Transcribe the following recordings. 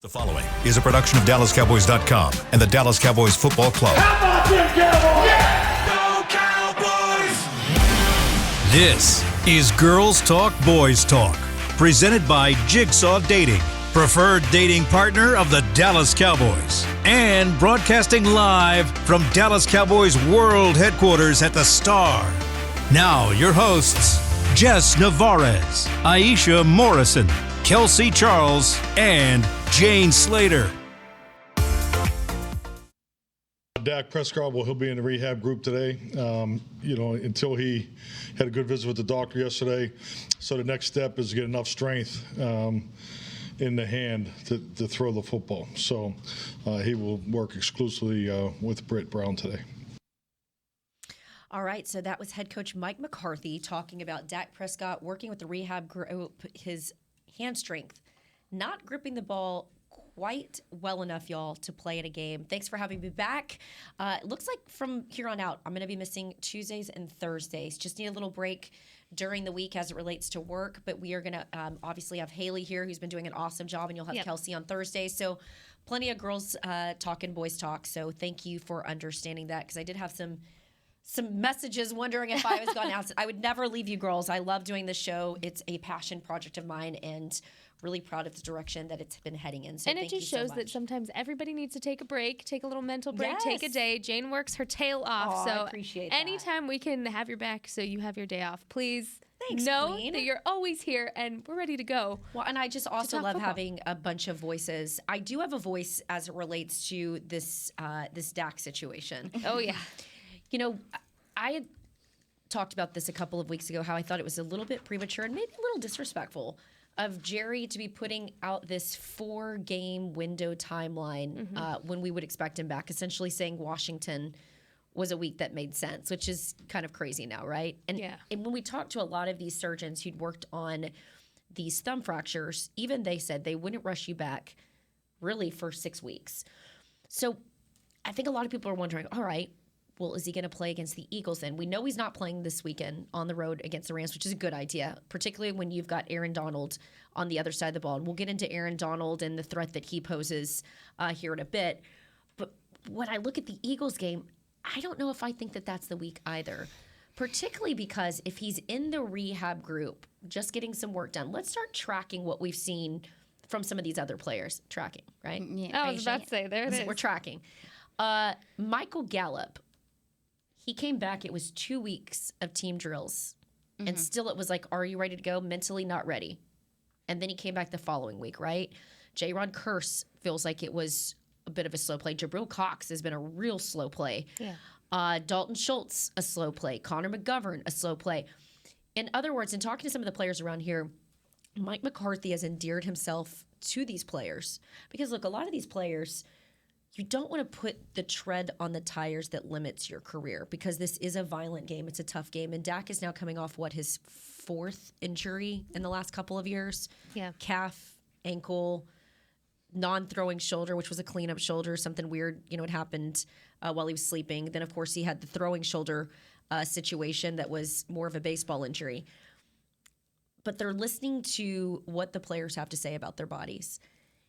The following is a production of DallasCowboys.com and the Dallas Cowboys Football Club. How about them Cowboys? Yeah! Go Cowboys! This is Girls Talk, Boys Talk, presented by Jigsaw Dating, preferred dating partner of the Dallas Cowboys, and broadcasting live from Dallas Cowboys World Headquarters at the Star. Now, your hosts, Jess Navarez, Aisha Morrison, Kelsey Charles, and Jane Slater. Dak Prescott, he'll be in the rehab group today, until he had a good visit with the doctor yesterday. So the next step is to get enough strength in the hand to throw the football. So he will work exclusively with Britt Brown today. All right, so that was head coach Mike McCarthy talking about Dak Prescott working with the rehab group, his hand strength, not gripping the ball quite well enough, y'all, to play in a game. Thanks for having me back. It looks like from here on out, I'm going to be missing Tuesdays and Thursdays. Just need a little break during the week as it relates to work, but we are going to obviously have Haley here, who's been doing an awesome job, and you'll have Kelsey on Thursdays. So plenty of girls talk and boys talk, so thank you for understanding that, because I did have some messages wondering if I was going out. I would never leave you girls. I love doing this show. It's a passion project of mine, and really proud of the direction that it's been heading in. So and it just shows that sometimes everybody needs to take a break, take a little mental break, take a day. Jane works her tail off. So I appreciate that. Anytime we can have your back so you have your day off, please Thanks, know Queen. that you're always here and we're ready to go. Well, and I just also love football. having a bunch of voices. I do have a voice as it relates to this Dak situation. Oh, yeah. You know, I had talked about this a couple of weeks ago, how I thought it was a little bit premature and maybe a little disrespectful of Jerry to be putting out this 4-game window timeline when we would expect him back, essentially saying Washington was a week that made sense, which is kind of crazy now, right? And when we talked to a lot of these surgeons who'd worked on these thumb fractures, even they said they wouldn't rush you back really for 6 weeks. So I think a lot of people are wondering, all right, well, is he going to play against the Eagles then? We know he's not playing this weekend on the road against the Rams, which is a good idea, particularly when you've got Aaron Donald on the other side of the ball. And we'll get into Aaron Donald and the threat that he poses here in a bit. But when I look at the Eagles game, I don't know if I think that that's the week either, particularly because if he's in the rehab group, just getting some work done, let's start tracking what we've seen from some of these other players. Tracking, right? Yeah, I was about to say, there it is. We're tracking. Michael Gallup. He came back, it was 2 weeks of team drills, and still it was like, are you ready to go? Mentally not ready. And then he came back the following week, right? J-Ron Curse feels like it was a bit of a slow play. Jabril Cox has been a real slow play. Yeah. Dalton Schultz, a slow play. Connor McGovern, a slow play. In other words, in talking to some of the players around here, Mike McCarthy has endeared himself to these players. Because, look, a lot of these players, you don't want to put the tread on the tires that limits your career, because this is a violent game. It's a tough game. And Dak is now coming off, his 4th injury in the last couple of years? Yeah. Calf, ankle, non-throwing shoulder, which was a cleanup shoulder, something weird, it happened while he was sleeping. Then, of course, he had the throwing shoulder situation that was more of a baseball injury. But they're listening to what the players have to say about their bodies.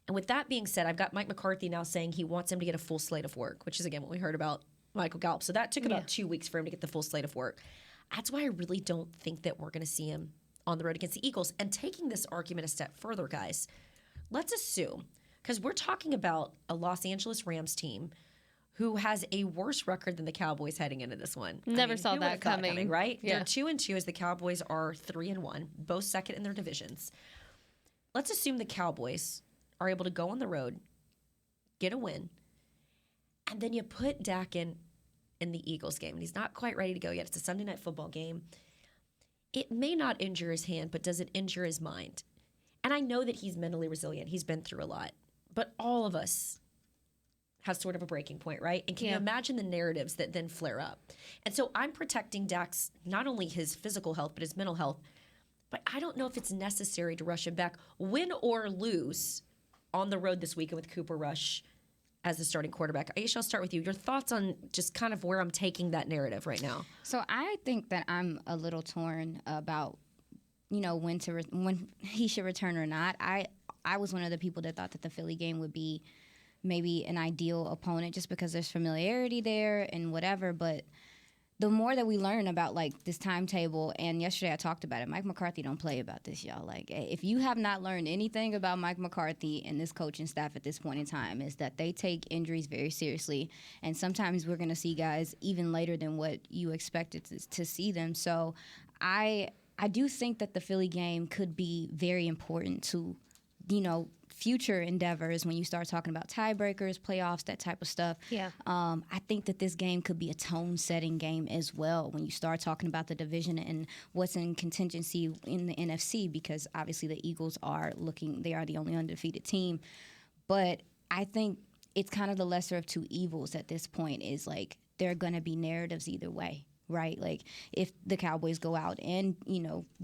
And with that being said, I've got Mike McCarthy now saying he wants him to get a full slate of work, which is, again, what we heard about Michael Gallup. So that took about 2 weeks for him to get the full slate of work. That's why I really don't think that we're going to see him on the road against the Eagles. And taking this argument a step further, guys, let's assume, because we're talking about a Los Angeles Rams team who has a worse record than the Cowboys heading into this one. Never saw who that would've thought it coming. right? Yeah. They're 2-2 as the Cowboys are 3-1, both second in their divisions. Let's assume the Cowboys are able to go on the road, get a win, and then you put Dak in the Eagles game, and he's not quite ready to go yet. It's a Sunday night football game. It may not injure his hand, but does it injure his mind? And I know that he's mentally resilient. He's been through a lot. But all of us have sort of a breaking point, right? And can you imagine the narratives that then flare up? And so I'm protecting Dak's, not only his physical health, but his mental health. But I don't know if it's necessary to rush him back, win or lose, on the road this weekend with Cooper Rush as the starting quarterback. Aisha, I'll start with you. Your thoughts on just kind of where I'm taking that narrative right now. So I think that I'm a little torn about, when he should return or not. I I was one of the people that thought that the Philly game would be maybe an ideal opponent just because there's familiarity there and whatever. But the more that we learn about like this timetable, and yesterday I talked about it, Mike McCarthy don't play about this, y'all. Like, if you have not learned anything about Mike McCarthy and this coaching staff at this point in time, is that they take injuries very seriously, and sometimes we're going to see guys even later than what you expected to see them. So I do think that the Philly game could be very important to, future endeavors when you start talking about tiebreakers, playoffs, that type of stuff. Yeah. I think that this game could be a tone-setting game as well when you start talking about the division and what's in contingency in the NFC, because obviously the Eagles they are the only undefeated team. But I think it's kind of the lesser of two evils at this point, is like there are going to be narratives either way. Right, like if the Cowboys go out and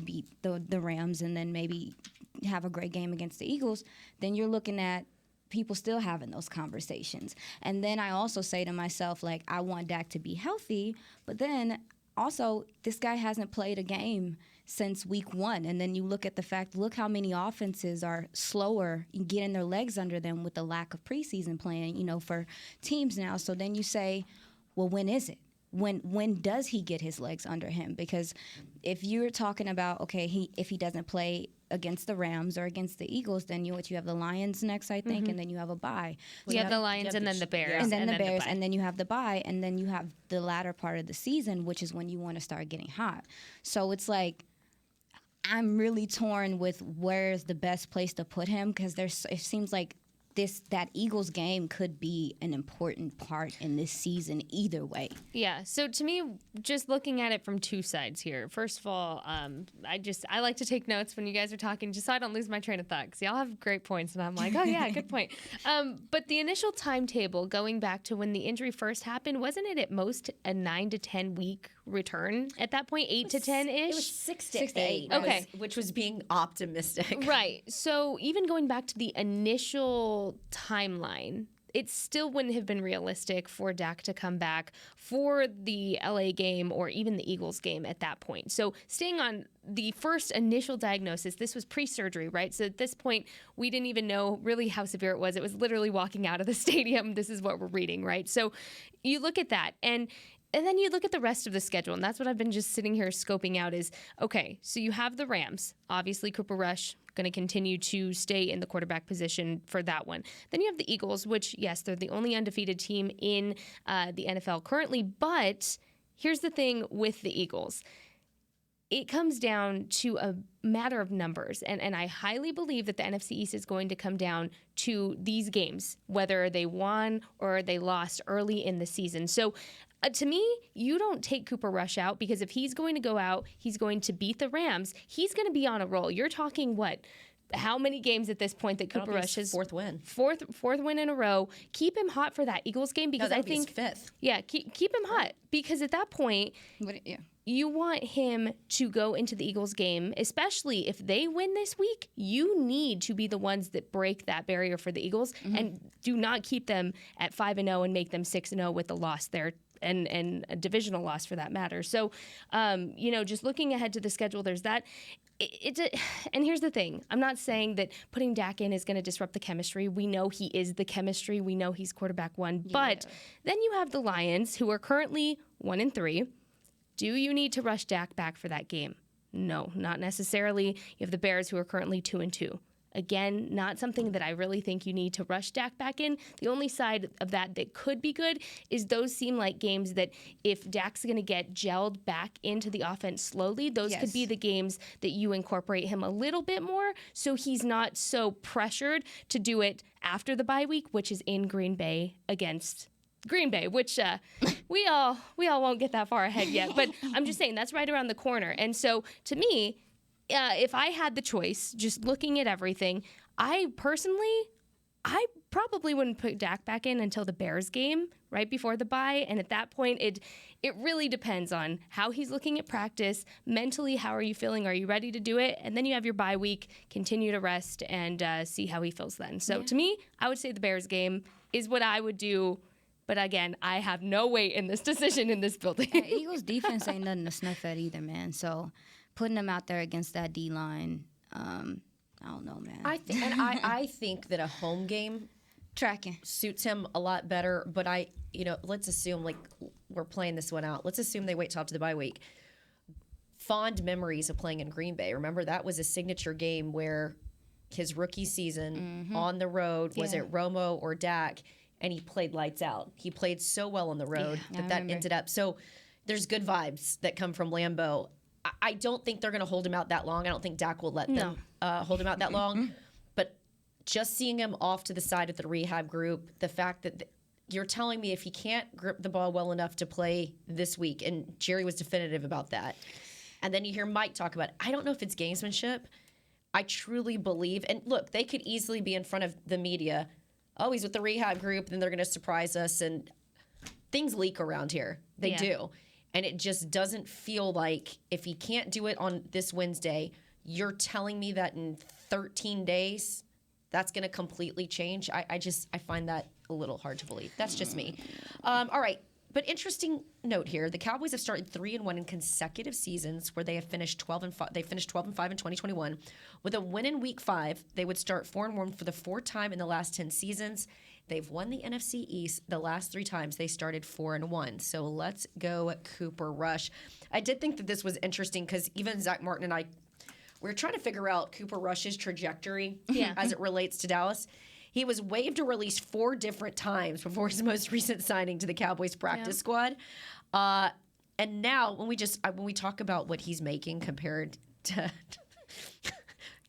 beat the Rams and then maybe have a great game against the Eagles, then you're looking at people still having those conversations. And then I also say to myself, like, I want Dak to be healthy, but then also this guy hasn't played a game since week 1. And then you look at the fact, look how many offenses are slower in getting their legs under them with the lack of preseason playing, for teams now. So then you say, well, when is it? When does he get his legs under him? Because if you're talking about, okay, if he doesn't play against the Rams or against the Eagles, then you have the Lions next, I think, and then you have a bye. You have the Lions and then the Bears. And then the Bears, and then you have the bye, and then you have the latter part of the season, which is when you want to start getting hot. So it's like, I'm really torn with where's the best place to put him, because it seems like that Eagles game could be an important part in this season either way. Yeah. So to me, just looking at it from two sides here. First of all, I like to take notes when you guys are talking, just so I don't lose my train of thought. Because y'all have great points, and I'm like, oh yeah, good point. But the initial timetable, going back to when the injury first happened, wasn't it at most a 9 to 10 week return at that point, 8 to 10 ish? It was 6 to 8. Okay, which was being optimistic. Right. So even going back to the initial timeline, it still wouldn't have been realistic for Dak to come back for the LA game or even the Eagles game at that point. So staying on the first initial diagnosis, this was pre-surgery, right? So at this point, we didn't even know really how severe it was. It was literally walking out of the stadium. This is what we're reading, right? So you look at that, and then you look at the rest of the schedule, and that's what I've been just sitting here scoping out is, okay, so you have the Rams. Obviously, Cooper Rush going to continue to stay in the quarterback position for that one. Then you have the Eagles, which, yes, they're the only undefeated team in the NFL currently. But here's the thing with the Eagles. It comes down to a matter of numbers. And I highly believe that the NFC East is going to come down to these games, whether they won or they lost early in the season. So to me, you don't take Cooper Rush out, because if he's going to go out, he's going to beat the Rams. He's going to be on a roll. You're talking what? How many games at this point that Cooper Rush has? Fourth win. Fourth win in a row. Keep him hot for that Eagles game, because I think his fifth. Yeah, keep him hot, because at that point, you want him to go into the Eagles game, especially if they win this week. You need to be the ones that break that barrier for the Eagles, and do not keep them at 5-0 and make them 6-0 with the loss there. And a divisional loss for that matter. So, just looking ahead to the schedule, there's that. And here's the thing. I'm not saying that putting Dak in is going to disrupt the chemistry. We know he is the chemistry. We know he's quarterback one. Yeah. But then you have the Lions, who are currently 1-3. Do you need to rush Dak back for that game? No, not necessarily. You have the Bears, who are currently 2-2. Again, not something that I really think you need to rush Dak back in. The only side of that could be good is those seem like games that if Dak's going to get gelled back into the offense slowly, those could be the games that you incorporate him a little bit more, so he's not so pressured to do it after the bye week, which is in Green Bay against Green Bay, which we all won't get that far ahead yet. But I'm just saying that's right around the corner. And so to me, if I had the choice, just looking at everything, I probably wouldn't put Dak back in until the Bears game right before the bye. And at that point, it really depends on how he's looking at practice. Mentally, how are you feeling? Are you ready to do it? And then you have your bye week, continue to rest, and see how he feels then. So to me, I would say the Bears game is what I would do. But again, I have no weight in this decision in this building. Eagles defense ain't nothing to sniff at either, man. So putting them out there against that D-line, I don't know, man. I think that a home game Tracking suits him a lot better. But let's assume like we're playing this one out. Let's assume they wait till after the bye week. Fond memories of playing in Green Bay. Remember that was a signature game where his rookie season on the road, was it Romo or Dak? And he played lights out. He played so well on the road that ended up. So there's good vibes that come from Lambeau. I don't think they're going to hold him out that long. I don't think Dak will let them hold him out that long. But just seeing him off to the side of the rehab group, the fact that you're telling me if he can't grip the ball well enough to play this week, and Jerry was definitive about that. And then you hear Mike talk about, I don't know if it's gamesmanship. I truly believe, and look, they could easily be in front of the media. Oh, he's with the rehab group, then they're going to surprise us. And things leak around here. They do. And it just doesn't feel like if he can't do it on this Wednesday, you're telling me that in 13 days, that's going to completely change. I find that a little hard to believe. That's just me. All right. But interesting note here: the Cowboys have started 3-1 in consecutive seasons, where they have finished 12-5. They finished 12-5 in 2021. With a win in Week 5, they would start 4-1 for the fourth time in the last 10 seasons. They've won the NFC East the last 3 times. They started 4-1. So let's go Cooper Rush. I did think that this was interesting because even Zach Martin and I, we were trying to figure out Cooper Rush's trajectory as it relates to Dallas. He was waived or released 4 different times before his most recent signing to the Cowboys practice squad. And now when we talk about what he's making compared to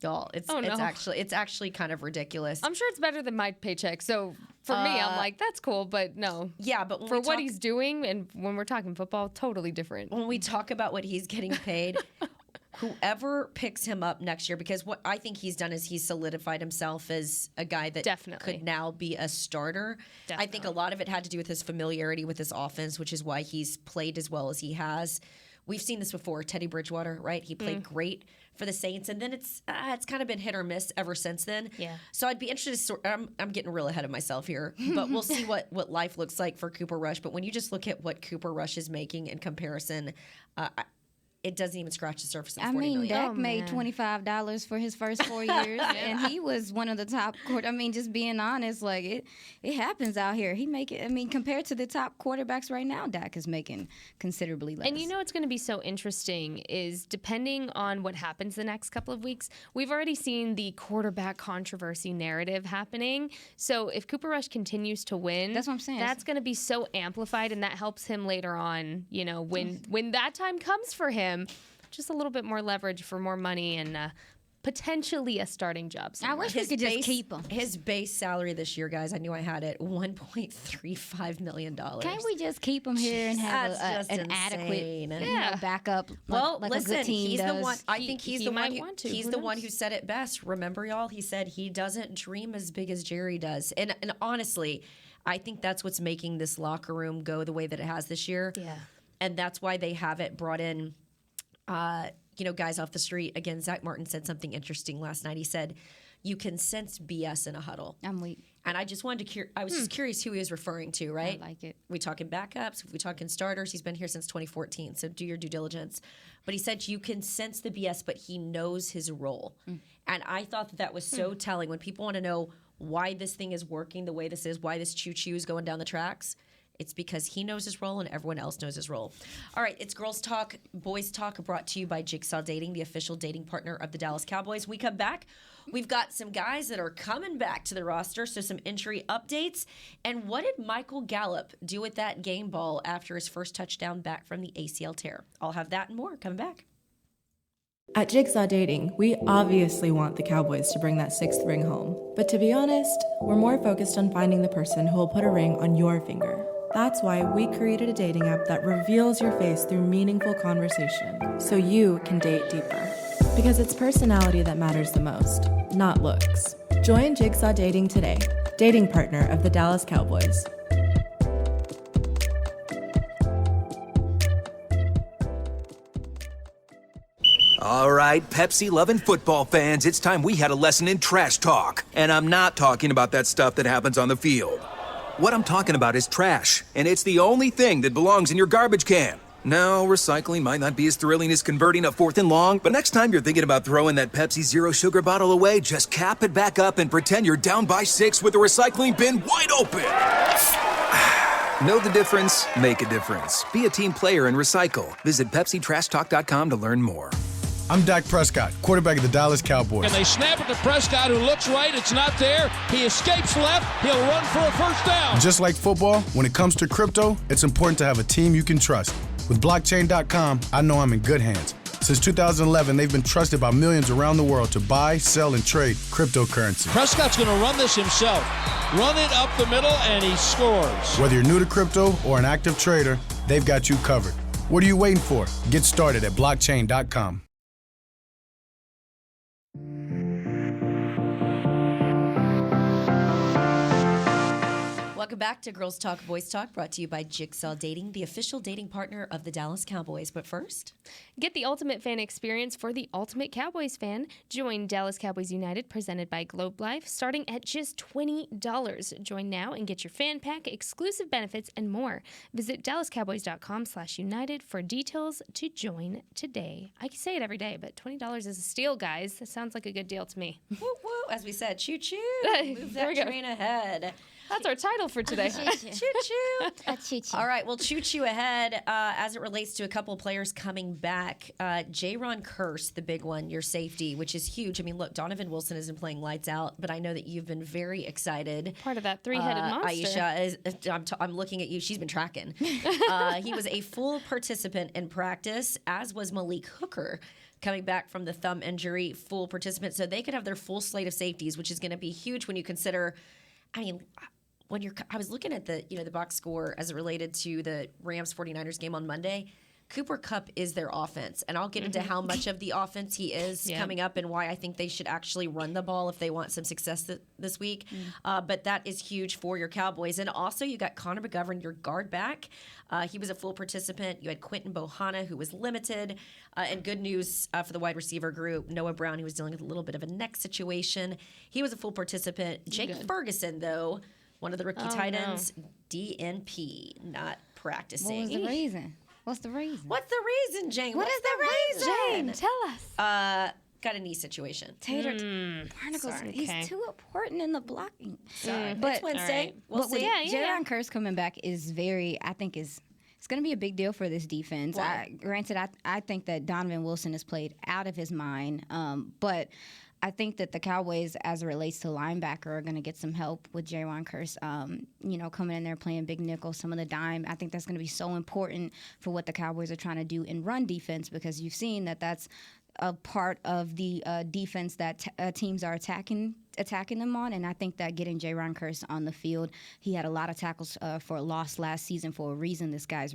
y'all, it's actually kind of ridiculous. I'm sure it's better than my paycheck. So for me, I'm like, that's cool, but no. Yeah, but for what he's doing, and when we're talking football, totally different. When we talk about what he's getting paid, whoever picks him up next year, because what I think he's done is he's solidified himself as a guy that could now be a starter. Definitely. I think a lot of it had to do with his familiarity with his offense, which is why he's played as well as he has. We've seen this before. Teddy Bridgewater, right? He played great for the Saints, and then it's kind of been hit or miss ever since then. Yeah. So I'd be interested. I'm getting real ahead of myself here, but we'll see what life looks like for Cooper Rush. But when you just look at what Cooper Rush is making in comparison, it doesn't even scratch the surface of $40 million. Dak made $25 for his first 4 years, and he was one of the top. Just being honest, like it happens out here. He make it. Compared to the top quarterbacks right now, Dak is making considerably less. And it's going to be so interesting is depending on what happens the next couple of weeks. We've already seen the quarterback controversy narrative happening. So if Cooper Rush continues to win, that's what I'm saying. That's going to be so amplified, and that helps him later on. When that time comes for him. Just a little bit more leverage for more money and potentially a starting job somewhere. I wish we could just keep him. His base salary this year, guys, I knew I had it, $1.35 million. Can't we just keep him here and have an adequate backup? Like listen, a good team he's does? the one. I think he's the one. He's the one knows? who said it best. Remember, y'all? He said he doesn't dream as big as Jerry does. And honestly, I think that's what's making this locker room go the way that it has this year. Yeah. And that's why they haven't brought in, guys off the street. Again, Zach Martin said something interesting last night. He said, you can sense BS in a huddle. I'm weak. And I just wanted to I was just curious who he was referring to, right? I like it. We talking backups, we talking starters. He's been here since 2014, so do your due diligence. But he said you can sense the BS, but he knows his role. And I thought that was so telling. When people want to know why this thing is working the way this is, why this choo-choo is going down the tracks, it's because he knows his role and everyone else knows his role. All right, it's Girls Talk, Boys Talk, brought to you by Jigsaw Dating, the official dating partner of the Dallas Cowboys. We come back, we've got some guys that are coming back to the roster, so some injury updates. And what did Michael Gallup do with that game ball after his first touchdown back from the ACL tear? I'll have that and more coming back. At Jigsaw Dating, we obviously want the Cowboys to bring that 6th ring home. But to be honest, we're more focused on finding the person who will put a ring on your finger. That's why we created a dating app that reveals your face through meaningful conversation, so you can date deeper. Because it's personality that matters the most, not looks. Join Jigsaw Dating today, dating partner of the Dallas Cowboys. All right, Pepsi-loving football fans, it's time we had a lesson in trash talk. And I'm not talking about that stuff that happens on the field. What I'm talking about is trash, and it's the only thing that belongs in your garbage can. No, recycling might not be as thrilling as converting a 4th and long, but next time you're thinking about throwing that Pepsi Zero Sugar bottle away, just cap it back up and pretend you're down by 6 with the recycling bin wide open. Know the difference? Make a difference. Be a team player and recycle. Visit PepsiTrashTalk.com to learn more. I'm Dak Prescott, quarterback of the Dallas Cowboys. And they snap it to Prescott, who looks right. It's not there. He escapes left. He'll run for a first down. Just like football, when it comes to crypto, it's important to have a team you can trust. With blockchain.com, I know I'm in good hands. Since 2011, they've been trusted by millions around the world to buy, sell, and trade cryptocurrency. Prescott's going to run this himself. Run it up the middle, and he scores. Whether you're new to crypto or an active trader, they've got you covered. What are you waiting for? Get started at blockchain.com. Welcome back to Girls Talk, Boys Talk, brought to you by Jigsaw Dating, the official dating partner of the Dallas Cowboys. But first, get the ultimate fan experience for the ultimate Cowboys fan. Join Dallas Cowboys United, presented by Globe Life, starting at just $20. Join now and get your fan pack, exclusive benefits, and more. Visit DallasCowboys.com/United for details to join today. I say it every day, but $20 is a steal, guys. That sounds like a good deal to me. woo woo, as we said, choo choo, move that train ahead. That's our title for today. Choo-choo. All right, well, choo-choo ahead as it relates to a couple of players coming back. Jaron Kearse, the big one, your safety, which is huge. I mean, look, Donovan Wilson isn't playing lights out, but I know that you've been very excited. Part of that three-headed monster. Aisha, I'm looking at you. She's been tracking. He was a full participant in practice, as was Malik Hooker, coming back from the thumb injury, full participant. So they could have their full slate of safeties, which is going to be huge when you consider, I mean, I was looking at the box score as it related to the Rams 49ers game on Monday. Cooper Kupp is their offense, and I'll get into how much of the offense he is coming up and why I think they should actually run the ball if they want some success this week. But that is huge for your Cowboys. And also you got Connor McGovern, your guard back. He was a full participant. You had Quentin Bohanna, who was limited. And good news for the wide receiver group, Noah Brown, who was dealing with a little bit of a neck situation. He was a full participant. Jake Ferguson, though, one of the rookie tight ends, DNP, not practicing. What was the reason? What's the reason? What's the reason, Jane? What is the reason? Jane, tell us. Got a knee situation. Tater Barnacles. He's too important in the blocking. But it's Wednesday. Right. We'll see. Jaron Kearse coming back is it's going to be a big deal for this defense. Granted, I think that Donovan Wilson has played out of his mind, but I think that the Cowboys, as it relates to linebacker, are going to get some help with Jaron Kearse, coming in there playing big nickel, some of the dime. I think that's going to be so important for what the Cowboys are trying to do in run defense, because you've seen that that's a part of the defense that teams are attacking them on. And I think that getting Jaron Kearse on the field, he had a lot of tackles for a loss last season for a reason. This guy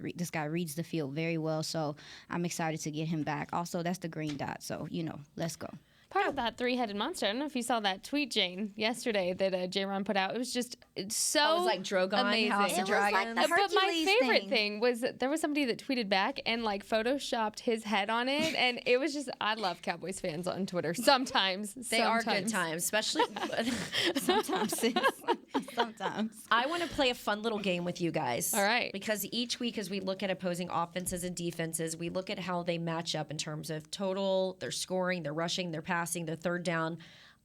reads the field very well, so I'm excited to get him back. Also, that's the green dot, so, let's go. Part of that three-headed monster. I don't know if you saw that tweet, Jane, yesterday that J-Ron put out. It was just so it was like Drogon, amazing. House of Dragons. Like but my favorite thing was that there was somebody that tweeted back and photoshopped his head on it, and it was just, I love Cowboys fans on Twitter. Sometimes. They are good times, especially sometimes. Sometimes. I want to play a fun little game with you guys. All right. Because each week as we look at opposing offenses and defenses, we look at how they match up in terms of total, their scoring, their rushing, their passing, their third down.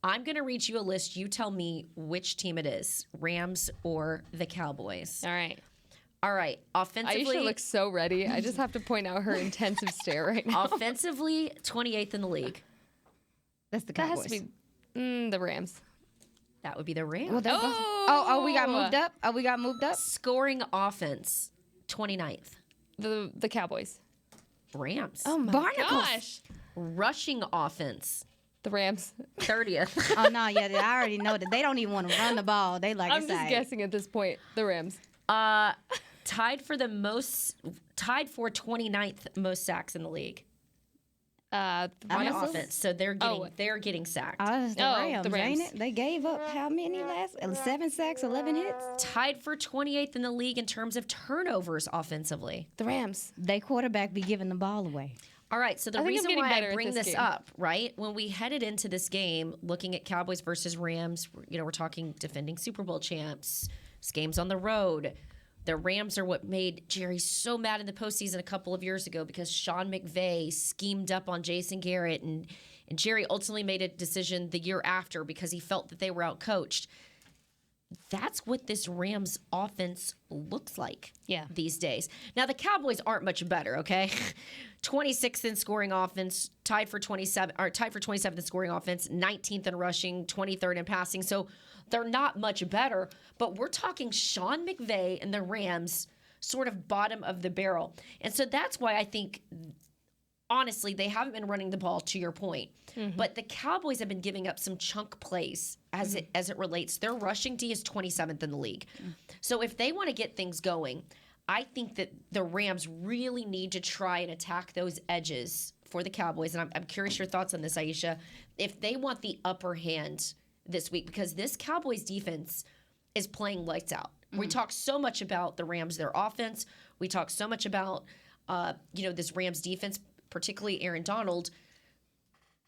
I'm going to read you a list. You tell me which team it is, Rams or the Cowboys. All right. Offensively. Aisha looks so ready. I just have to point out her intensive stare right now. Offensively, 28th in the league. That's the Cowboys. That has to be the Rams. That would be the Rams. Well, we got moved up? We got moved up? Scoring offense, 29th. The Cowboys. Rams. Oh, my gosh. Rushing offense. The Rams. 30th. Oh, no, yeah, I already know that they don't even want to run the ball. They like I'm just guessing at this point. The Rams. Tied for 29th most sacks in the league. On offense. So they're getting sacked. The Rams, ain't it? They gave up how many 7 sacks, 11 hits? Tied for 28th in the league in terms of turnovers offensively. The Rams. They quarterback be giving the ball away. All right, so the reason why I bring this up, right, when we headed into this game, looking at Cowboys versus Rams, we're talking defending Super Bowl champs, games on the road. The Rams are what made Jerry so mad in the postseason a couple of years ago because Sean McVay schemed up on Jason Garrett, and Jerry ultimately made a decision the year after because he felt that they were outcoached. That's what this Rams offense looks like these days. Now, the Cowboys aren't much better, okay? 26th in scoring offense, tied for 27th in scoring offense, 19th in rushing, 23rd in passing. So they're not much better, but we're talking Sean McVay and the Rams sort of bottom of the barrel. And so that's why I think, honestly, they haven't been running the ball, to your point. But the Cowboys have been giving up some chunk plays as it relates. Their rushing D is 27th in the league. So if they want to get things going, I think that the Rams really need to try and attack those edges for the Cowboys. And I'm curious your thoughts on this, Aisha. If they want the upper hand this week, because this Cowboys defense is playing lights out. We talk so much about the Rams, their offense. We talk so much about this Rams defense, particularly Aaron Donald.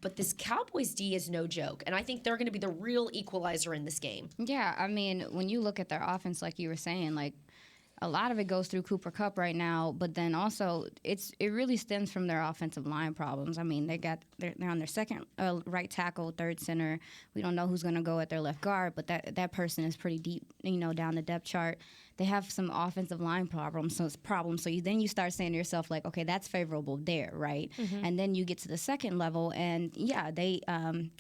But this Cowboys D is no joke. And I think they're going to be the real equalizer in this game. Yeah, I mean, when you look at their offense, like you were saying, like, a lot of it goes through Cooper Kupp right now, but then also it really stems from their offensive line problems. I mean, they're on their second right tackle, third center. We don't know who's going to go at their left guard, but that person is pretty deep, down the depth chart. They have some offensive line problems. So then you start saying to yourself, like, okay, that's favorable there, right? And then you get to the second level, and they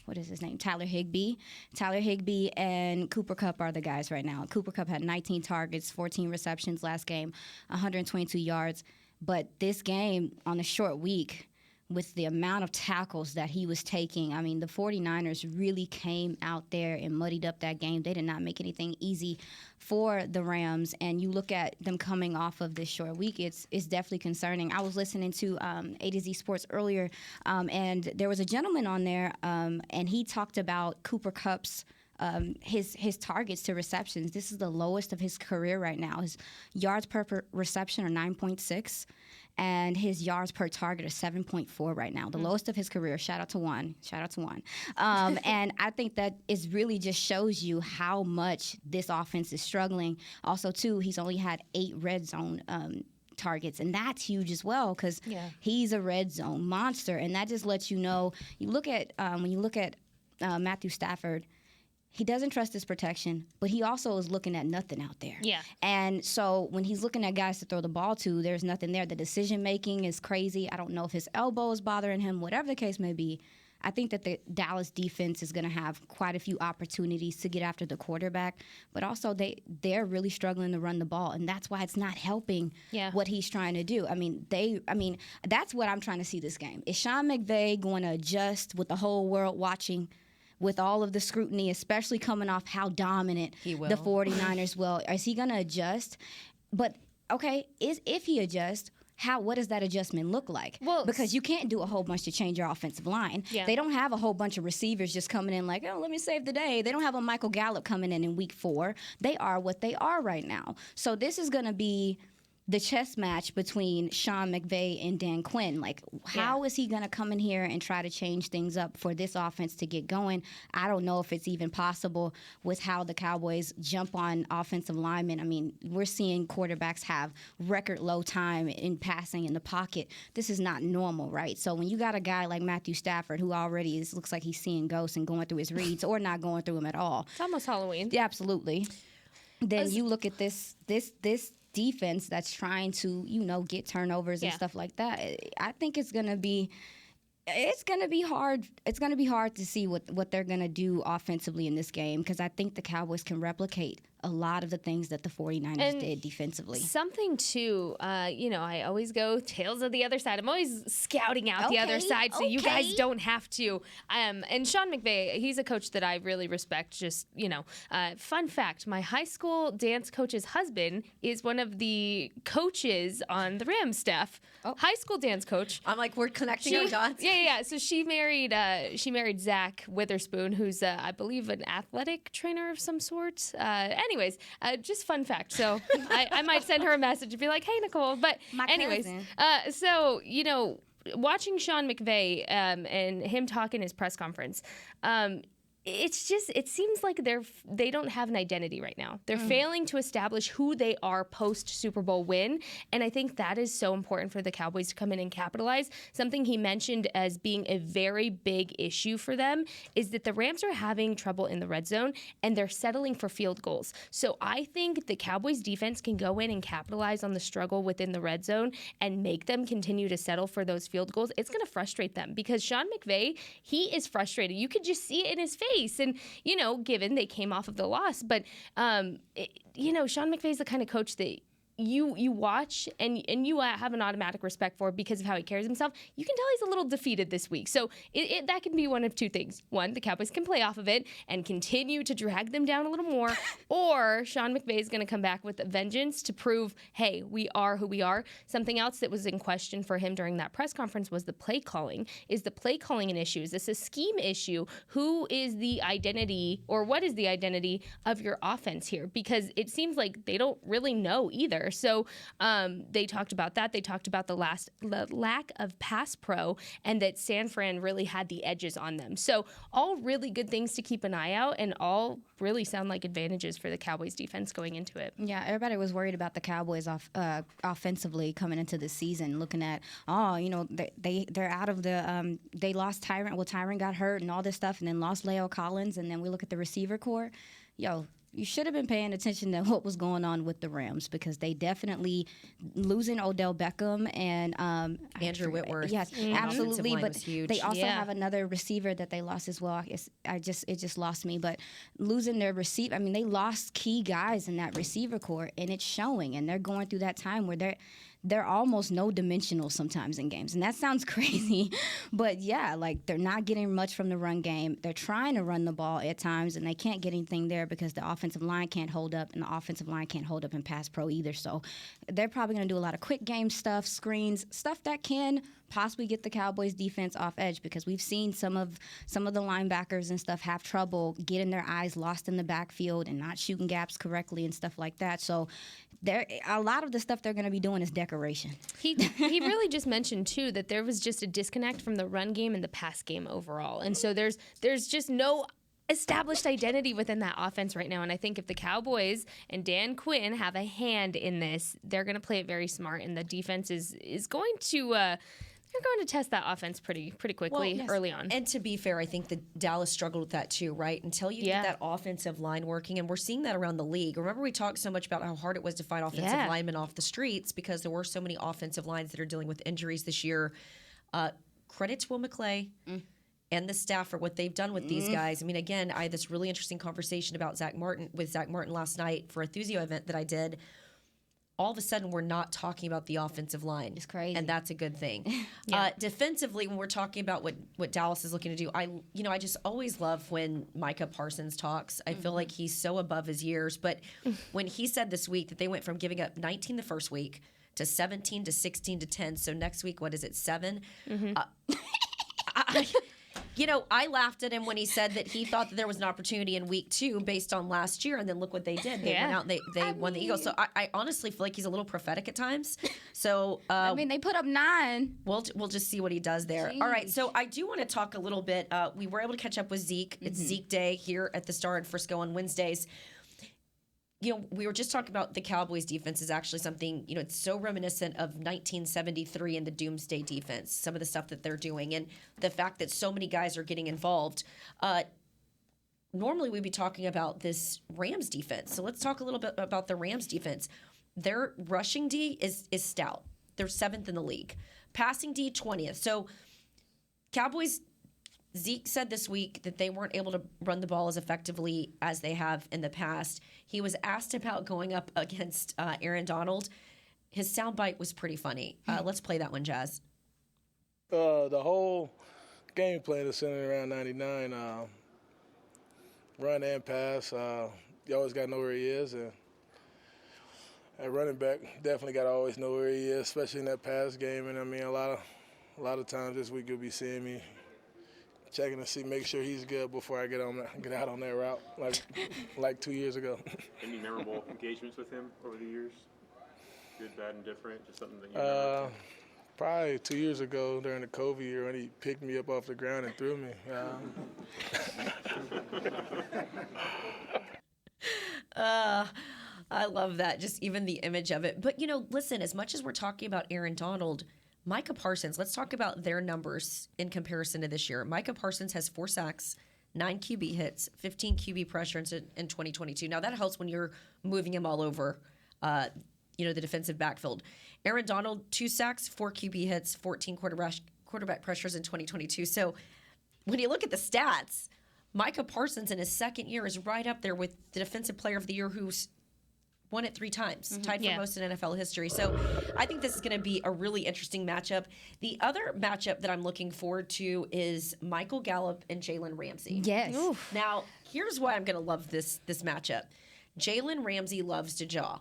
what is his name? Tyler Higbee and Cooper Kupp are the guys right now. Cooper Kupp had 19 targets, 14 receptions last game, 122 yards. But this game on a short week, with the amount of tackles that he was taking, I mean, the 49ers really came out there and muddied up that game. They did not make anything easy for the Rams. And you look at them coming off of this short week, it's definitely concerning. I was listening to A to Z Sports earlier, and there was a gentleman on there, and he talked about Cooper Kupp's his targets to receptions. This is the lowest of his career right now. His yards per reception are 9.6, and his yards per target are 7.4 right now, the lowest of his career. Shout out to one. And I think that is really just shows you how much this offense is struggling. Also, too, he's only had 8 red zone targets, and that's huge as well because he's a red zone monster, and that just lets you know. You look at when you look at Matthew Stafford. He doesn't trust his protection, but he also is looking at nothing out there. Yeah. And so when he's looking at guys to throw the ball to, there's nothing there. The decision-making is crazy. I don't know if his elbow is bothering him, whatever the case may be. I think that the Dallas defense is going to have quite a few opportunities to get after the quarterback, but also they're really struggling to run the ball, and that's why it's not helping what he's trying to do. I mean, that's what I'm trying to see this game. Is Sean McVay going to adjust with the whole world watching, with all of the scrutiny, especially coming off how dominant the 49ers will? Is he going to adjust? But, okay, if he adjusts, what does that adjustment look like? Well, because you can't do a whole bunch to change your offensive line. Yeah. They don't have a whole bunch of receivers just coming in like, oh, let me save the day. They don't have a Michael Gallup coming in week 4. They are what they are right now. So this is going to be the chess match between Sean McVay and Dan Quinn. Like, how is he going to come in here and try to change things up for this offense to get going? I don't know if it's even possible with how the Cowboys jump on offensive linemen. I mean, we're seeing quarterbacks have record low time in passing in the pocket. This is not normal, right? So when you got a guy like Matthew Stafford, who already looks like he's seeing ghosts and going through his reads or not going through them at all. It's almost Halloween. Yeah, absolutely. Then you look at this defense that's trying to, get turnovers and stuff like that. I think it's gonna be hard. It's gonna be hard to see what they're gonna do offensively in this game, because I think the Cowboys can replicate a lot of the things that the 49ers did defensively. Something too, I always go tails of the other side. I'm always scouting out the other side so you guys don't have to. And Sean McVay, he's a coach that I really respect. Just, fun fact, my high school dance coach's husband is one of the coaches on the Rams staff. Oh. High school dance coach. I'm like, we're connecting our dots. Yeah. So she married Zach Witherspoon, who's, I believe, an athletic trainer of some sort. Anyways, just fun fact. So I might send her a message and be like, hey, Nicole. But so, watching Sean McVay and him talk in his press conference, it seems like they don't have an identity right now. They're failing to establish who they are post Super Bowl win, and I think that is so important for the Cowboys to come in and capitalize. Something he mentioned as being a very big issue for them is that the Rams are having trouble in the red zone and they're settling for field goals. So I think the Cowboys defense can go in and capitalize on the struggle within the red zone and make them continue to settle for those field goals. It's going to frustrate them because Sean McVay, he is frustrated. You could just see it in his face. And, given they came off of the loss, but, Sean McVay's the kind of coach that you watch and you have an automatic respect for because of how he carries himself. You can tell he's a little defeated this week. So that can be one of two things. One, the Cowboys can play off of it and continue to drag them down a little more, or Sean McVay is going to come back with a vengeance to prove, hey, we are who we are. Something else that was in question for him during that press conference was the play calling. Is the play calling an issue? Is this a scheme issue? Who is the identity, or what is the identity of your offense here? Because it seems like they don't really know either. So they talked about that. They talked about the lack of pass pro and that San Fran really had the edges on them. So all really good things to keep an eye out and all really sound like advantages for the Cowboys defense going into it. Yeah, everybody was worried about the Cowboys offensively coming into the season, looking at, they're out of the they lost Tyron. Well, Tyron got hurt and all this stuff and then lost Leo Collins. And then we look at the receiver core. You should have been paying attention to what was going on with the Rams because they definitely losing Odell Beckham and Andrew Whitworth. Yes, absolutely. But huge. they also have another receiver that they lost as well. It just lost me. But losing their receiver, they lost key guys in that receiver core, and it's showing. And they're going through that time where they're almost no-dimensional sometimes in games. And that sounds crazy, but yeah, they're not getting much from the run game. They're trying to run the ball at times, and they can't get anything there because the offensive line can't hold up, and the offensive line can't hold up in pass pro either. So they're probably going to do a lot of quick game stuff, screens, stuff that can possibly get the Cowboys defense off edge because we've seen some of the linebackers and stuff have trouble getting their eyes lost in the backfield and not shooting gaps correctly and stuff like that. So a lot of the stuff they're going to be doing is decoration. He really just mentioned too that there was just a disconnect from the run game and the pass game overall, and so there's just no established identity within that offense right now. And I think if the Cowboys and Dan Quinn have a hand in this, they're going to play it very smart, and the defense is going to. They're going to test that offense pretty quickly early on. And to be fair, I think that Dallas struggled with that too, right? Until you get that offensive line working, and we're seeing that around the league. Remember we talked so much about how hard it was to find offensive linemen off the streets because there were so many offensive lines that are dealing with injuries this year. Credit to Will McClay and the staff for what they've done with these guys. Again, I had this really interesting conversation about Zach Martin last night for a Thusio event that I did. All of a sudden, we're not talking about the offensive line. It's crazy. And that's a good thing. Defensively, when we're talking about what Dallas is looking to do, I just always love when Micah Parsons talks. I feel like he's so above his years. But when he said this week that they went from giving up 19 the first week to 17 to 16 to 10, so next week, what is it, 7? I laughed at him when he said that he thought that there was an opportunity in week 2 based on last year, and then look what they did. They went out and they won the Eagles. So I honestly feel like he's a little prophetic at times. So they put up 9. We'll just see what he does there. Jeez. All right, so I do want to talk a little bit. We were able to catch up with Zeke. It's Zeke Day here at the Star in Frisco on Wednesdays. We were just talking about the Cowboys defense is actually something, it's so reminiscent of 1973 and the Doomsday defense, some of the stuff that they're doing, and the fact that so many guys are getting involved. Normally we'd be talking about this Rams defense. So let's talk a little bit about the Rams defense. Their rushing D is stout. They're 7th in the league. Passing D, 20th. So Cowboys, Zeke said this week that they weren't able to run the ball as effectively as they have in the past. He was asked about going up against Aaron Donald. His soundbite was pretty funny. Let's play that one, Jazz. The whole game plan is centered around 99. Run and pass. You always got to know where he is. And at running back, definitely got to always know where he is, especially in that pass game. And, a lot of times this week you'll be seeing me checking to see, make sure he's good before I get out on that route, like 2 years ago. Any memorable engagements with him over the years? Good, bad, and different? Just something that you remember? Probably 2 years ago during the COVID year when he picked me up off the ground and threw me. I love that, just even the image of it. But, listen, as much as we're talking about Aaron Donald, Micah Parsons, let's talk about their numbers in comparison to this year. Micah Parsons has 4 sacks, 9 QB hits, 15 QB pressures in 2022. Now, that helps when you're moving him all over, the defensive backfield. Aaron Donald, 2 sacks, 4 QB hits, 14 quarterback pressures in 2022. So when you look at the stats, Micah Parsons in his second year is right up there with the Defensive Player of the Year who's won it 3 times, tied for most in NFL history. So I think this is going to be a really interesting matchup. The other matchup that I'm looking forward to is Michael Gallup and Jalen Ramsey. Yes. Oof. Now, here's why I'm going to love this matchup. Jalen Ramsey loves to jaw.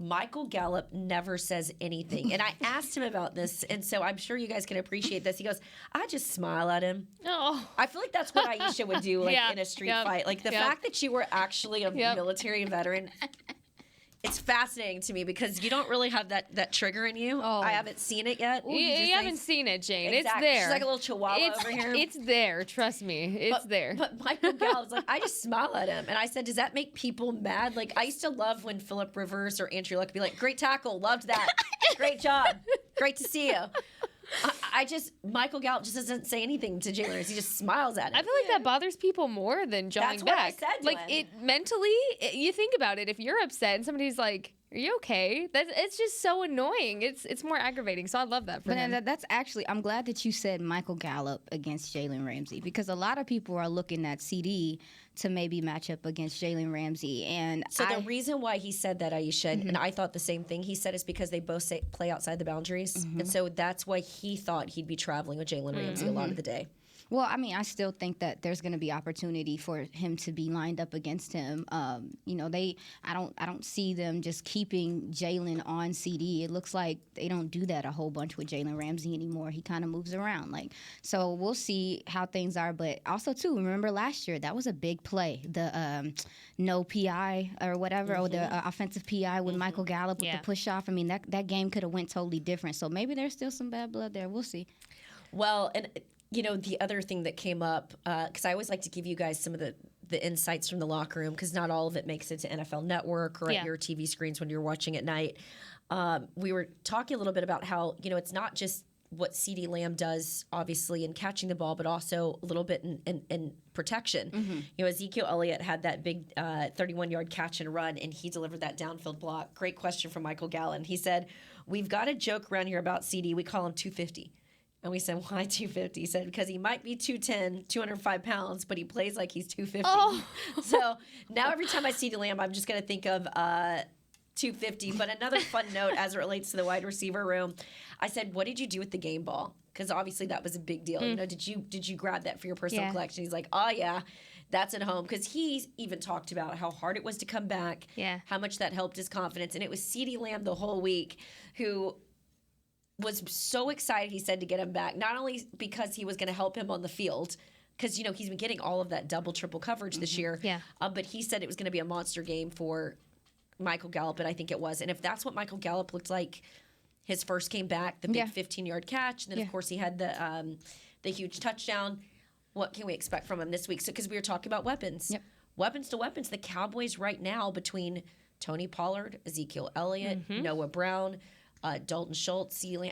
Michael Gallup never says anything. And I asked him about this, and so I'm sure you guys can appreciate this. He goes, I just smile at him. Oh. I feel like that's what Aisha would do in a street fight. Like the fact that you were actually a military veteran, it's fascinating to me because you don't really have that trigger in you. Oh. I haven't seen it yet. Ooh, you haven't seen it, Jane. Exactly. It's there. She's like a little chihuahua over here. It's there. Trust me. It's there. But Michael Gallup's like, I just smile at him. And I said, does that make people mad? Like, I used to love when Phillip Rivers or Andrew Luck would be like, great tackle. Loved that. Great job. Great to see you. Michael Gallup just doesn't say anything to Jalen Ramsey. He just smiles at him. I feel like that bothers people more than jawing That's back. what I said to like him. it mentally, you think about it. If you're upset and somebody's like, "Are you okay?" It's just so annoying. It's more aggravating. So I love that for him. That's actually, I'm glad that you said Michael Gallup against Jalen Ramsey because a lot of people are looking at CD to maybe match up against Jalen Ramsey. And so the reason why he said that, Aisha, and I thought the same thing, he said is because they both play outside the boundaries. And so that's why he thought he'd be traveling with Jalen Ramsey a lot of the day. Well, I mean, I still think that there's going to be opportunity for him to be lined up against him. I don't see them just keeping Jalen on CD. It looks like they don't do that a whole bunch with Jalen Ramsey anymore. He kind of moves around, so we'll see how things are. But also, too, remember last year that was a big play, the no PI or whatever, or the offensive PI with Michael Gallup with the push off. I mean, that game could have went totally different. So maybe there's still some bad blood there. We'll see. Well, and the other thing that came up, because I always like to give you guys some of the insights from the locker room, because not all of it makes it to NFL Network or at your TV screens when you're watching at night. We were talking a little bit about how, it's not just what CeeDee Lamb does, obviously, in catching the ball, but also a little bit in protection. Ezekiel Elliott had that big 31-yard catch and run, and he delivered that downfield block. Great question from Michael Gallen. He said, we've got a joke around here about CeeDee. We call him 250. And we said, why 250? He said, because he might be 210, 205 pounds, but he plays like he's 250. Oh. So now every time I see CeeDee Lamb, I'm just going to think of 250. But another fun note as it relates to the wide receiver room, I said, what did you do with the game ball? Because obviously that was a big deal. Did you grab that for your personal collection? He's like, oh, yeah. That's at home, because he even talked about how hard it was to come back, how much that helped his confidence. And it was CeeDee Lamb the whole week who was so excited, he said, to get him back, not only because he was going to help him on the field, because, he's been getting all of that double, triple coverage this year, but he said it was going to be a monster game for Michael Gallup, and I think it was. And if that's what Michael Gallup looked like his first game back, the big 15-yard catch, and then, of course, he had the huge touchdown, what can we expect from him this week? So, because we were talking about weapons. Weapons to weapons. The Cowboys right now, between Tony Pollard, Ezekiel Elliott, Noah Brown, Dalton Schultz, you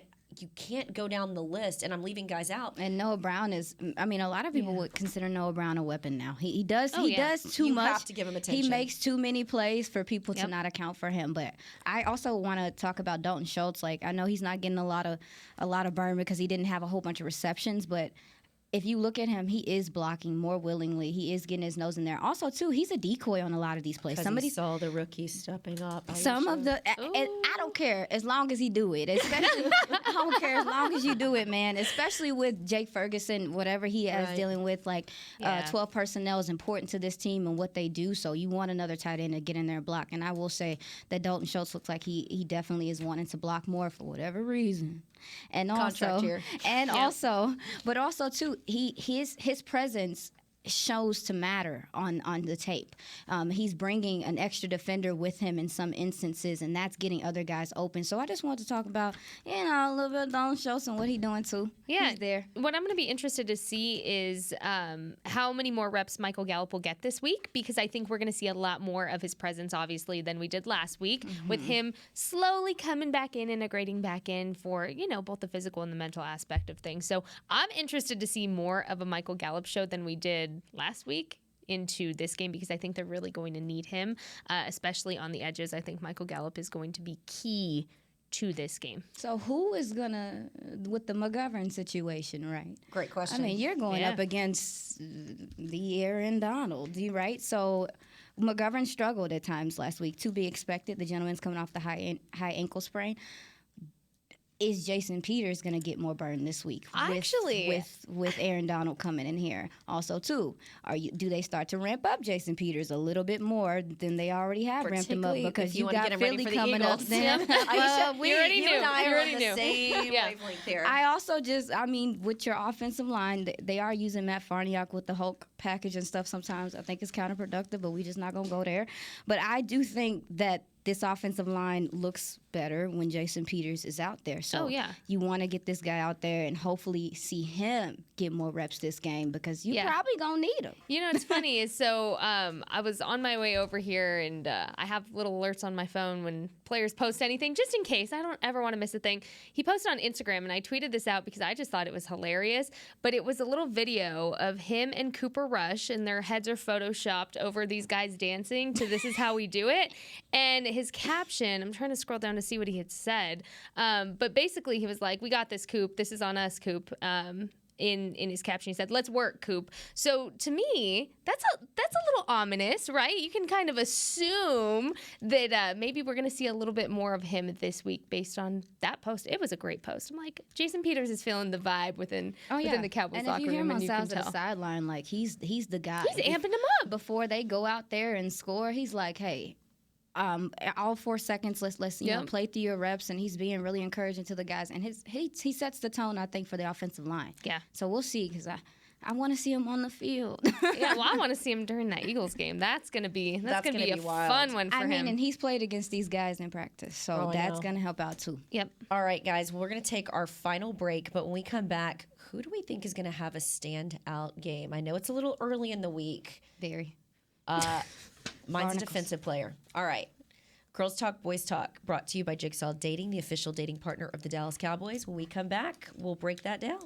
can't go down the list, and I'm leaving guys out. And Noah Brown is, a lot of people would consider Noah Brown a weapon now. He does too you much. You have to give him attention. He makes too many plays for people to not account for him. But I also want to talk about Dalton Schultz. I know he's not getting a lot of burn because he didn't have a whole bunch of receptions, but if you look at him, he is blocking more willingly. He is getting his nose in there. Also, too, he's a decoy on a lot of these plays. Somebody saw the rookie stepping up. And I don't care as long as he do it. Especially, I don't care as long as you do it, man. Especially with Jake Ferguson, whatever he is dealing with. 12 personnel is important to this team and what they do. So you want another tight end to get in there and block. And I will say that Dalton Schultz looks like he definitely is wanting to block more for whatever reason. And also, but also too, his presence shows to matter on the tape. He's bringing an extra defender with him in some instances, and that's getting other guys open. So I just wanted to talk about, a little bit of Donald Schultz and what he's doing too. Yeah, he's there. What I'm going to be interested to see is how many more reps Michael Gallup will get this week, because I think we're going to see a lot more of his presence, obviously, than we did last week, with him slowly coming back in, integrating back in for, both the physical and the mental aspect of things. So I'm interested to see more of a Michael Gallup show than we did last week into this game, because I think they're really going to need him, especially on the edges. I think Michael Gallup is going to be key to this game. So who is gonna, with the McGovern situation, right? Great question. I mean, you're going up against the Aaron Donald, right? So McGovern struggled at times last week, to be expected. The gentleman's coming off the high ankle sprain. Is Jason Peters going to get more burn this week? With Aaron Donald coming in here, also too, do they start to ramp up Jason Peters a little bit more than they already have ramped him up, because you got Philly coming up then? We already knew. You and I are on knew. the same wavelength here. I also with your offensive line, they are using Matt Farniok with the Hulk package and stuff. Sometimes I think it's counterproductive, but we just not gonna go there. But I do think that this offensive line looks better when Jason Peters is out there. So you want to get this guy out there and hopefully see him get more reps this game, because you probably going to need him. What's funny is, I was on my way over here, and I have little alerts on my phone when players post anything, just in case. I don't ever want to miss a thing. He posted on Instagram, and I tweeted this out because I just thought it was hilarious. But it was a little video of him and Cooper Rush, and their heads are photoshopped over these guys dancing to This Is How We Do It. And his caption, I'm trying to scroll down to see what he had said, but basically he was like, "We got this, Coop. This is on us, Coop." In his caption, he said, "Let's work, Coop." So to me, that's a little ominous, right? You can kind of assume that maybe we're going to see a little bit more of him this week based on that post. It was a great post. I'm like, Jason Peters is feeling the vibe within the Cowboys locker room, and you hear him on sounds at the sideline, like he's the guy. He's amping them up before they go out there and score. He's like, "Hey, all 4 seconds, let's play through your reps," and he's being really encouraging to the guys, and he sets the tone, I think, for the offensive line. Yeah. So we'll see, because I want to see him on the field. Well, I want to see him during that Eagles game. That's gonna be a fun one for him. And he's played against these guys in practice, so that's gonna help out too. Yep. All right, guys, we're gonna take our final break, but when we come back, who do we think is gonna have a standout game? I know it's a little early in the week. Very. Mine's a defensive player. All right. Girls Talk, Boys Talk, brought to you by Jigsaw Dating, the official dating partner of the Dallas Cowboys. When we come back, we'll break that down.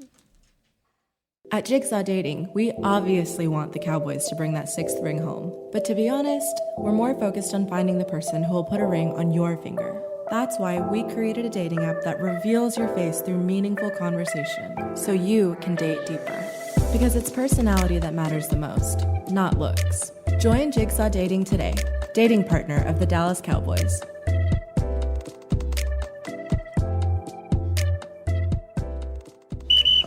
At Jigsaw Dating, we obviously want the Cowboys to bring that 6th ring home. But to be honest, we're more focused on finding the person who will put a ring on your finger. That's why we created a dating app that reveals your face through meaningful conversation, so you can date deeper. Because it's personality that matters the most, not looks. Join Jigsaw Dating today, dating partner of the Dallas Cowboys.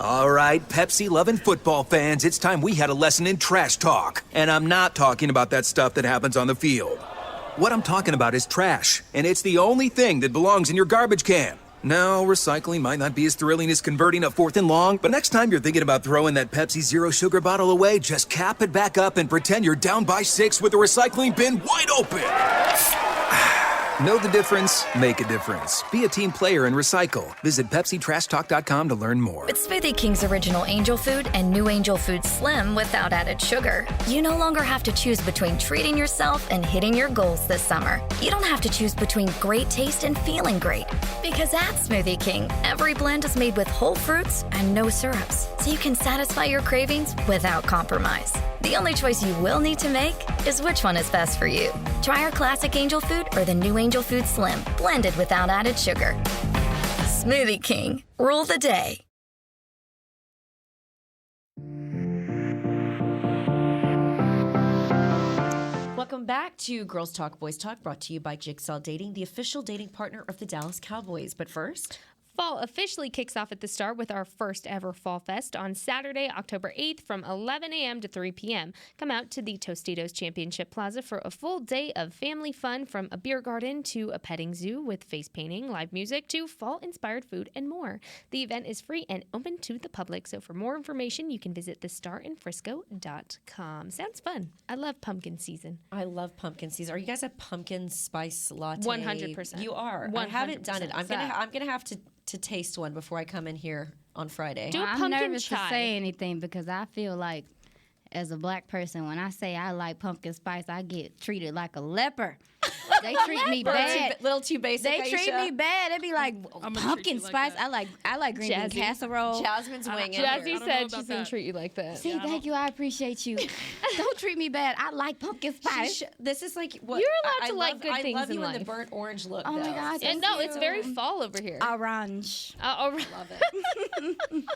All right, Pepsi-loving football fans, it's time we had a lesson in trash talk. And I'm not talking about that stuff that happens on the field. What I'm talking about is trash, and it's the only thing that belongs in your garbage can. Now, recycling might not be as thrilling as converting a 4th and long, but next time you're thinking about throwing that Pepsi Zero Sugar bottle away, just cap it back up and pretend you're down by 6 with the recycling bin wide open. Know the difference? Make a difference. Be a team player and recycle. Visit PepsiTrashTalk.com to learn more. With Smoothie King's original Angel Food and new Angel Food Slim without added sugar, you no longer have to choose between treating yourself and hitting your goals this summer. You don't have to choose between great taste and feeling great. Because at Smoothie King, every blend is made with whole fruits and no syrups, so you can satisfy your cravings without compromise. The only choice you will need to make is which one is best for you. Try our classic Angel Food or the new Angel Food Slim, blended without added sugar. Smoothie King, rule the day. Welcome back to Girls Talk, Boys Talk, brought to you by Jigsaw Dating, the official dating partner of the Dallas Cowboys. But first, Fall officially kicks off at the Star with our first ever Fall Fest on Saturday, October 8th from 11 a.m. to 3 p.m. Come out to the Tostitos Championship Plaza for a full day of family fun, from a beer garden to a petting zoo with face painting, live music, to fall-inspired food and more. The event is free and open to the public, so for more information, you can visit thestarinfrisco.com. Sounds fun. I love pumpkin season. I love pumpkin season. Are you guys a pumpkin spice latte? 100%. You are. 100%. I haven't done it. I'm gonna have to taste one before I come in here on Friday. Do a I'm pumpkin nervous chai. to say anything because I feel like, as a black person, when I say I like pumpkin spice, I get treated like a leper. They treat me bad. Little too basic. They treat Aisha. me bad. They be like, pumpkin spice. I like green bean casserole. Jasmine's winging. Jazzy said she's going to treat you like that. See, thank you. I appreciate you. Don't treat me bad. I like pumpkin spice. This is like what You're allowed I to like love, good things I love in you life. in the burnt orange look. Oh my though. God. And no, it's very fall over here. Orange. Love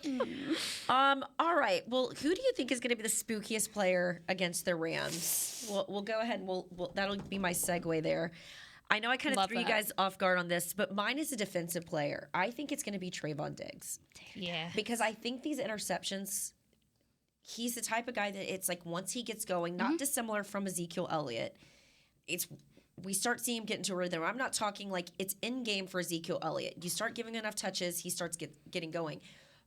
it. All right. Well, who do you think is going to be the spookiest player against the Rams? We'll go ahead and we'll that'll be my segue there. I know I kind of threw you guys off guard on this, but mine is a defensive player. I think it's going to be Trayvon Diggs. Yeah. Because I think these interceptions, he's the type of guy that it's like once he gets going, not dissimilar from Ezekiel Elliott, we start seeing him get into a rhythm. I'm not talking like it's in game for Ezekiel Elliott. You start giving enough touches, he starts getting going.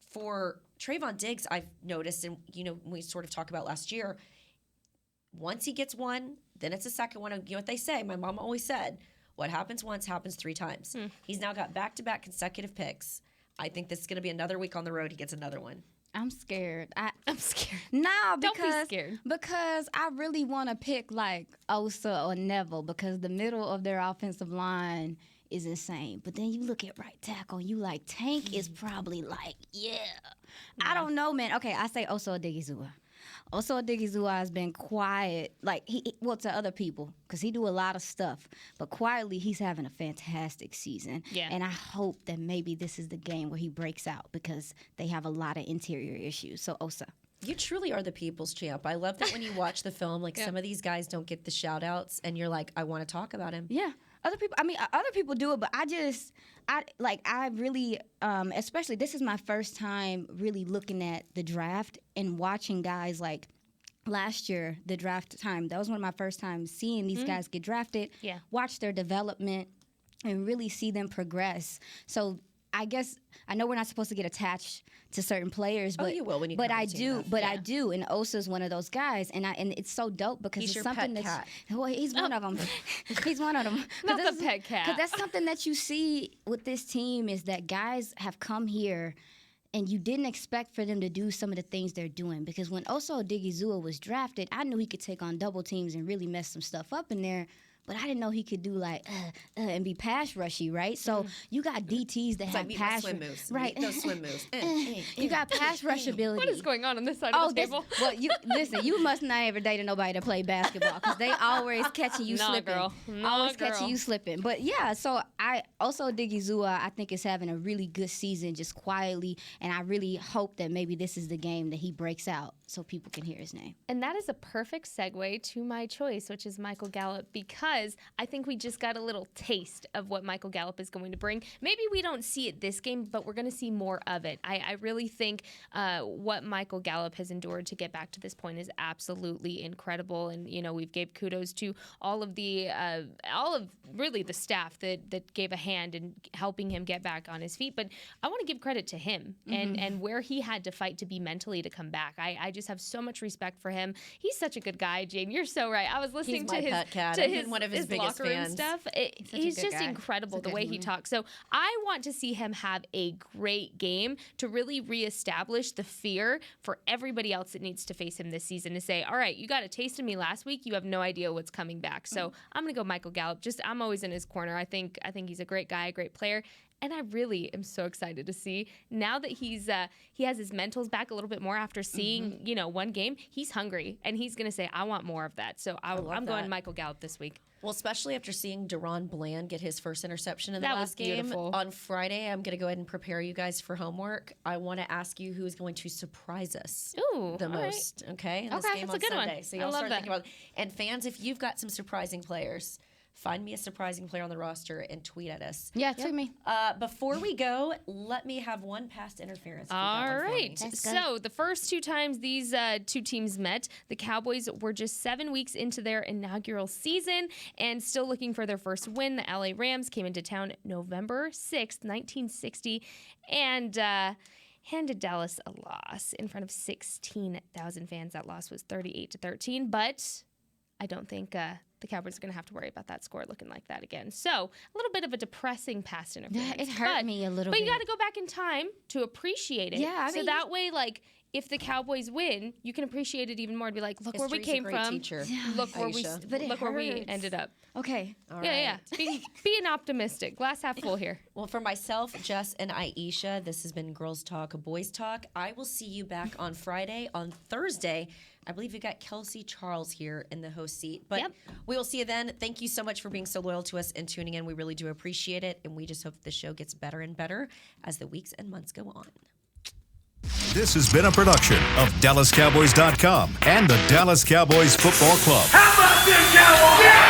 For Trayvon Diggs, I've noticed, and we sort of talked about last year, once he gets one, then it's a second one. You know what they say? My mom always said, what happens once happens 3 times. He's now got back-to-back consecutive picks. I think this is going to be another week on the road. He gets another one. I'm scared. I'm scared. No, Don't be scared. Because I really want to pick like Osa or Neville, because the middle of their offensive line is insane. But then you look at right tackle, you like Tank is probably like, I don't know, man. Okay, I say Osa Odigizua. Osa Odigizua has been quiet, like to other people, because he do a lot of stuff. But quietly, he's having a fantastic season. Yeah. And I hope that maybe this is the game where he breaks out, because they have a lot of interior issues. So Osa. You truly are the people's champ. I love that when you watch the film, like some of these guys don't get the shout outs and you're like, I want to talk about him. Yeah. Other people do it, but I really, especially this is my first time really looking at the draft and watching guys like last year, the draft time. That was one of my first times seeing these guys get drafted, watch their development, and really see them progress. So I guess I know we're not supposed to get attached to certain players, but you will when you but come I to do, enough. but I do, and Osa's one of those guys, and it's so dope because He's it's your something pet that's cat. well, he's one of them. He's one of them. Not the pet cat. Because that's something that you see with this team is that guys have come here, and you didn't expect for them to do some of the things they're doing. Because when Osa Odigizua was drafted, I knew he could take on double teams and really mess some stuff up in there. But I didn't know he could do like and be pass rushy, right? So you got DTs that have pass swim moves. right? Meet those swim moves. You got pass rush ability. What is going on this side of the table? Well, listen. You must not ever dated nobody to play basketball, because they always catching you slipping. Girl. Always catching you slipping. But yeah, so I also Digizua, I think, is having a really good season just quietly, and I really hope that maybe this is the game that he breaks out so people can hear his name. And that is a perfect segue to my choice, which is Michael Gallup, because I think we just got a little taste of what Michael Gallup is going to bring. Maybe we don't see it this game, but we're going to see more of it. I really think what Michael Gallup has endured to get back to this point is absolutely incredible. And, we've gave kudos to all of really the staff that gave a hand in helping him get back on his feet. But I want to give credit to him and where he had to fight to be mentally to come back. I just have so much respect for him. He's such a good guy, Jane. You're so right. I was listening to one of his biggest locker room fans. stuff. He's just guy. incredible the way he talks. So I want to see him have a great game to really reestablish the fear for everybody else that needs to face him this season, to say, all right, you got a taste of me last week. You have no idea what's coming back. So I'm going to go Michael Gallup. I'm always in his corner. I think he's a great guy, a great player. And I really am so excited to see now that he has his mentals back a little bit more after seeing one game. He's hungry and he's going to say, I want more of that. So I'm going Michael Gallup this week. Well, especially after seeing Deron Bland get his first interception in the That last was game. beautiful. On Friday, I'm going to go ahead and prepare you guys for homework. I want to ask you who is going to surprise us the most, okay? In this game that's on a good Sunday. one. So I y'all love start that. thinking about it. And fans, if you've got some surprising players, find me a surprising player on the roster and tweet at us. Yeah, tweet me. Before we go, let me have one pass interference. All right. So the first 2 times these 2 teams met, the Cowboys were just 7 weeks into their inaugural season and still looking for their first win. The LA Rams came into town November 6th, 1960, and handed Dallas a loss in front of 16,000 fans. That loss was 38-13, but I don't think the Cowboys are going to have to worry about that score looking like that again. So a little bit of a depressing pass interference. It hurt me a little bit. But you got to go back in time to appreciate it. Yeah, so that way, like, if the Cowboys win, you can appreciate it even more. To be like, look where we came from. Look where we ended up. Okay. All Yeah. Being optimistic. Glass half full here. Well, for myself, Jess, and Aisha, this has been Girls Talk, Boys Talk. I will see you back on Friday. On Thursday, I believe we've got Kelsey Charles here in the host seat. But we will see you then. Thank you so much for being so loyal to us and tuning in. We really do appreciate it. And we just hope the show gets better and better as the weeks and months go on. This has been a production of DallasCowboys.com and the Dallas Cowboys Football Club. How about this, Cowboys? Yeah!